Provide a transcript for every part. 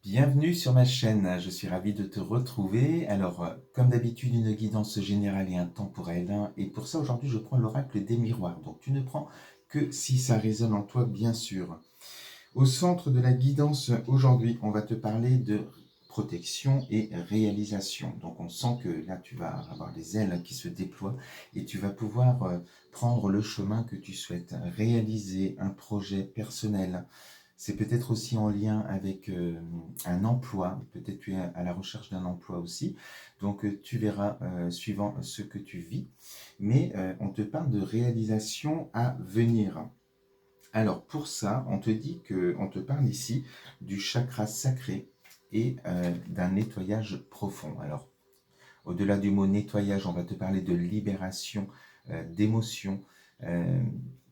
Bienvenue sur ma chaîne, je suis ravi de te retrouver. Alors, comme d'habitude, une guidance générale et intemporelle, hein. Et pour ça, aujourd'hui, je prends l'oracle des miroirs. Donc, tu ne prends que si ça résonne en toi, bien sûr. Au centre de la guidance, aujourd'hui, on va te parler de protection et réalisation. Donc, on sent que là, tu vas avoir les ailes qui se déploient et tu vas pouvoir prendre le chemin que tu souhaites, réaliser un projet personnel. C'est peut-être aussi en lien avec un emploi, peut-être tu es à la recherche d'un emploi aussi, donc tu verras suivant ce que tu vis, mais on te parle de réalisation à venir. Alors pour ça, on te parle ici du chakra sacré et d'un nettoyage profond. Alors au-delà du mot nettoyage, on va te parler de libération d'émotions, euh,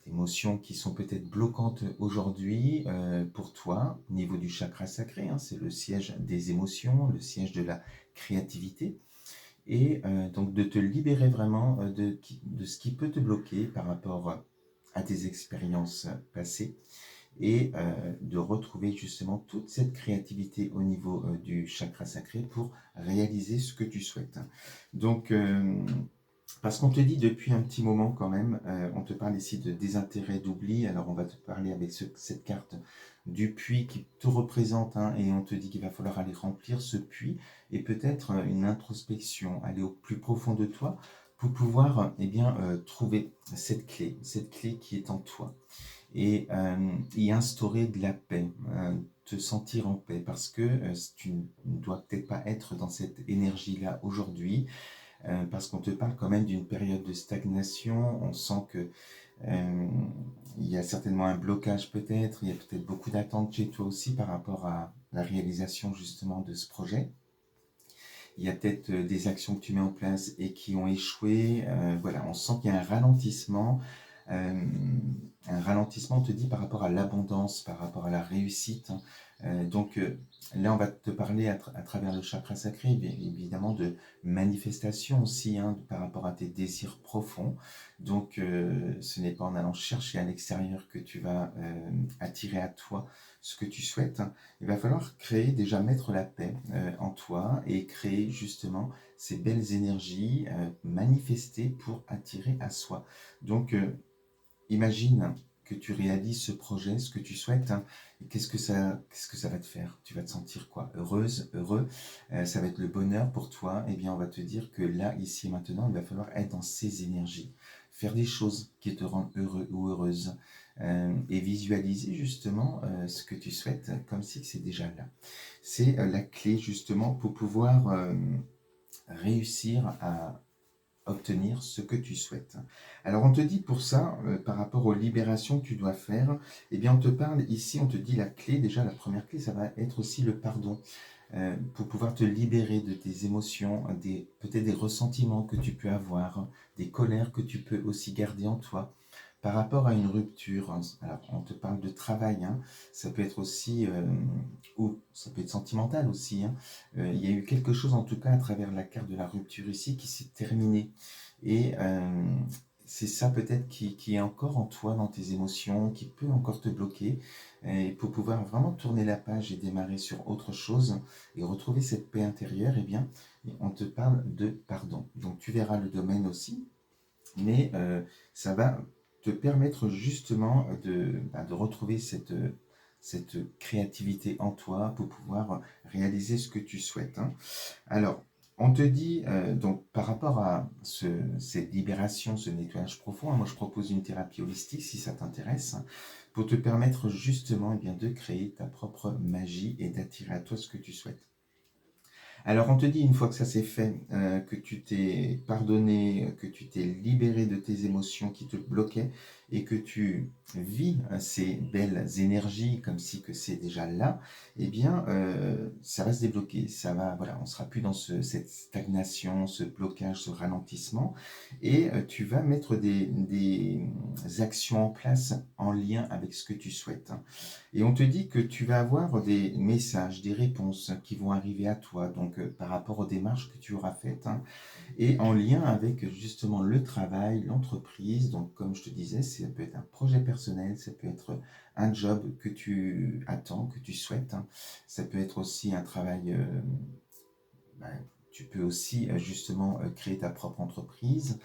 d'émotions qui sont peut-être bloquantes aujourd'hui pour toi, au niveau du chakra sacré, hein, c'est le siège des émotions, le siège de la créativité, et donc de te libérer vraiment de ce qui peut te bloquer par rapport à tes expériences passées, et de retrouver justement toute cette créativité au niveau du chakra sacré pour réaliser ce que tu souhaites. Donc, parce qu'on te dit depuis un petit moment quand même, on te parle ici de désintérêt, d'oubli, alors on va te parler avec cette carte du puits qui te représente, hein, et on te dit qu'il va falloir aller remplir ce puits, et peut-être une introspection, aller au plus profond de toi, pour pouvoir trouver cette clé qui est en toi, et y instaurer de la paix, te sentir en paix, parce que tu ne dois peut-être pas être dans cette énergie-là aujourd'hui, parce qu'on te parle quand même d'une période de stagnation. On sent que il y a certainement un blocage peut-être, il y a peut-être beaucoup d'attentes chez toi aussi par rapport à la réalisation justement de ce projet. Il y a peut-être des actions que tu mets en place et qui ont échoué. Voilà, on sent qu'il y a euh, un ralentissement, on te dit, par rapport à l'abondance, par rapport à la réussite, hein. Là, on va te parler à travers le chakra sacré, bien évidemment, de manifestation aussi, hein, par rapport à tes désirs profonds. Donc, ce n'est pas en allant chercher à l'extérieur que tu vas attirer à toi ce que tu souhaites. Il va falloir créer, déjà mettre la paix en toi et créer justement ces belles énergies manifestées pour attirer à soi. Donc, imagine que tu réalises ce projet, ce que tu souhaites, hein, et qu'est-ce que ça va te faire? Tu vas te sentir quoi? Heureuse, heureux, ça va être le bonheur pour toi. Eh bien, on va te dire que là, ici et maintenant, il va falloir être dans ces énergies, faire des choses qui te rendent heureux ou heureuse, et visualiser justement ce que tu souhaites comme si c'est déjà là. C'est la clé justement pour pouvoir réussir à obtenir ce que tu souhaites. Alors on te dit pour ça, par rapport aux libérations que tu dois faire, eh bien on te parle ici, on te dit la clé, déjà la première clé, ça va être aussi le pardon, pour pouvoir te libérer de tes émotions, peut-être des ressentiments que tu peux avoir, des colères que tu peux aussi garder en toi, par rapport à une rupture. Alors on te parle de travail, hein, ça peut être aussi, ou ça peut être sentimental aussi, hein. Il y a eu quelque chose en tout cas à travers la carte de la rupture ici qui s'est terminé. Et c'est ça peut-être qui est encore en toi, dans tes émotions, qui peut encore te bloquer. Et pour pouvoir vraiment tourner la page et démarrer sur autre chose et retrouver cette paix intérieure, eh bien, on te parle de pardon. Donc tu verras le domaine aussi, mais ça va te permettre justement de retrouver cette créativité en toi pour pouvoir réaliser ce que tu souhaites, hein. Alors, on te dit, donc par rapport à cette libération, ce nettoyage profond, hein, moi je propose une thérapie holistique si ça t'intéresse, hein, pour te permettre justement de créer ta propre magie et d'attirer à toi ce que tu souhaites. Alors on te dit, une fois que ça c'est fait, que tu t'es pardonné, que tu t'es libéré de tes émotions qui te bloquaient et que tu vis ces belles énergies comme si que c'est déjà là, eh bien ça va se débloquer, ça va, voilà, on sera plus dans cette stagnation, ce blocage, ce ralentissement, et tu vas mettre des actions en place en lien avec ce que tu souhaites. Et on te dit que tu vas avoir des messages, des réponses qui vont arriver à toi, donc par rapport aux démarches que tu auras faites, hein, et en lien avec justement le travail, l'entreprise. Donc comme je te disais, ça peut être un projet personnel, ça peut être un job que tu attends, que tu souhaites, hein. Ça peut être aussi un travail, bah, tu peux aussi justement créer ta propre entreprise,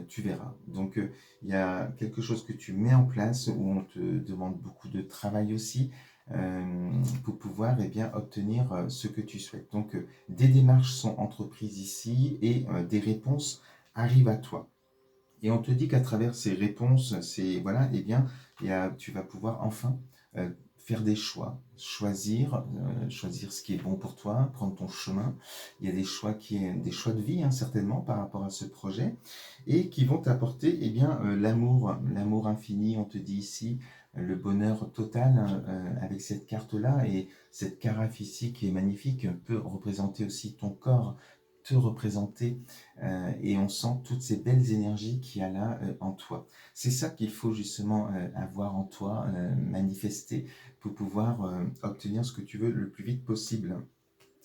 tu verras. Donc il y a quelque chose que tu mets en place où on te demande beaucoup de travail aussi pour pouvoir eh bien, obtenir ce que tu souhaites. Donc des démarches sont entreprises ici et des réponses arrivent à toi. Et on te dit qu'à travers ces réponses, voilà, eh bien, tu vas pouvoir enfin faire des choix, choisir ce qui est bon pour toi, prendre ton chemin. Il y a des choix de vie, hein, certainement, par rapport à ce projet, et qui vont t'apporter eh bien, l'amour infini, on te dit ici, le bonheur total avec cette carte-là. Et cette carafe ici qui est magnifique peut représenter aussi ton corps, te représenter et on sent toutes ces belles énergies qu'il y a là en toi. C'est ça qu'il faut justement avoir en toi, manifester pour pouvoir obtenir ce que tu veux le plus vite possible.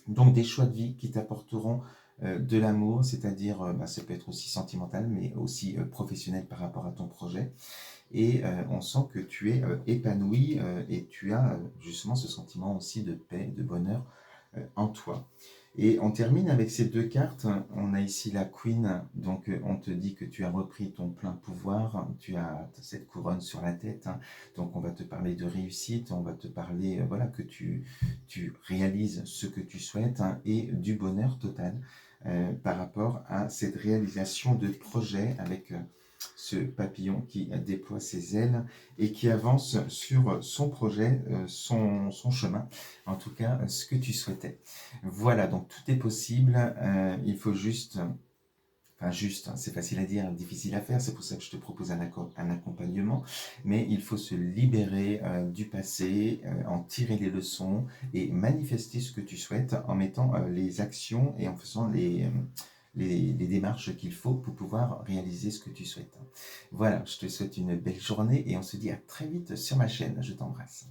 Donc des choix de vie qui t'apporteront de l'amour, c'est-à-dire bah, ça peut être aussi sentimental, mais aussi professionnel par rapport à ton projet. Et on sent que tu es épanoui et tu as justement ce sentiment aussi de paix, de bonheur en toi. Et on termine avec ces deux cartes. On a ici la Queen, donc on te dit que tu as repris ton plein pouvoir, tu as cette couronne sur la tête, hein. Donc on va te parler de réussite, on va te parler voilà, que tu réalises ce que tu souhaites, hein, et du bonheur total par rapport à cette réalisation de projet avec ce papillon qui déploie ses ailes et qui avance sur son projet, son chemin, en tout cas ce que tu souhaitais. Voilà, donc tout est possible, il faut juste, enfin juste, hein, c'est facile à dire, difficile à faire, c'est pour ça que je te propose un accompagnement, mais il faut se libérer du passé, en tirer les leçons et manifester ce que tu souhaites en mettant les actions et en faisant les démarches qu'il faut pour pouvoir réaliser ce que tu souhaites. Voilà, je te souhaite une belle journée et on se dit à très vite sur ma chaîne. Je t'embrasse.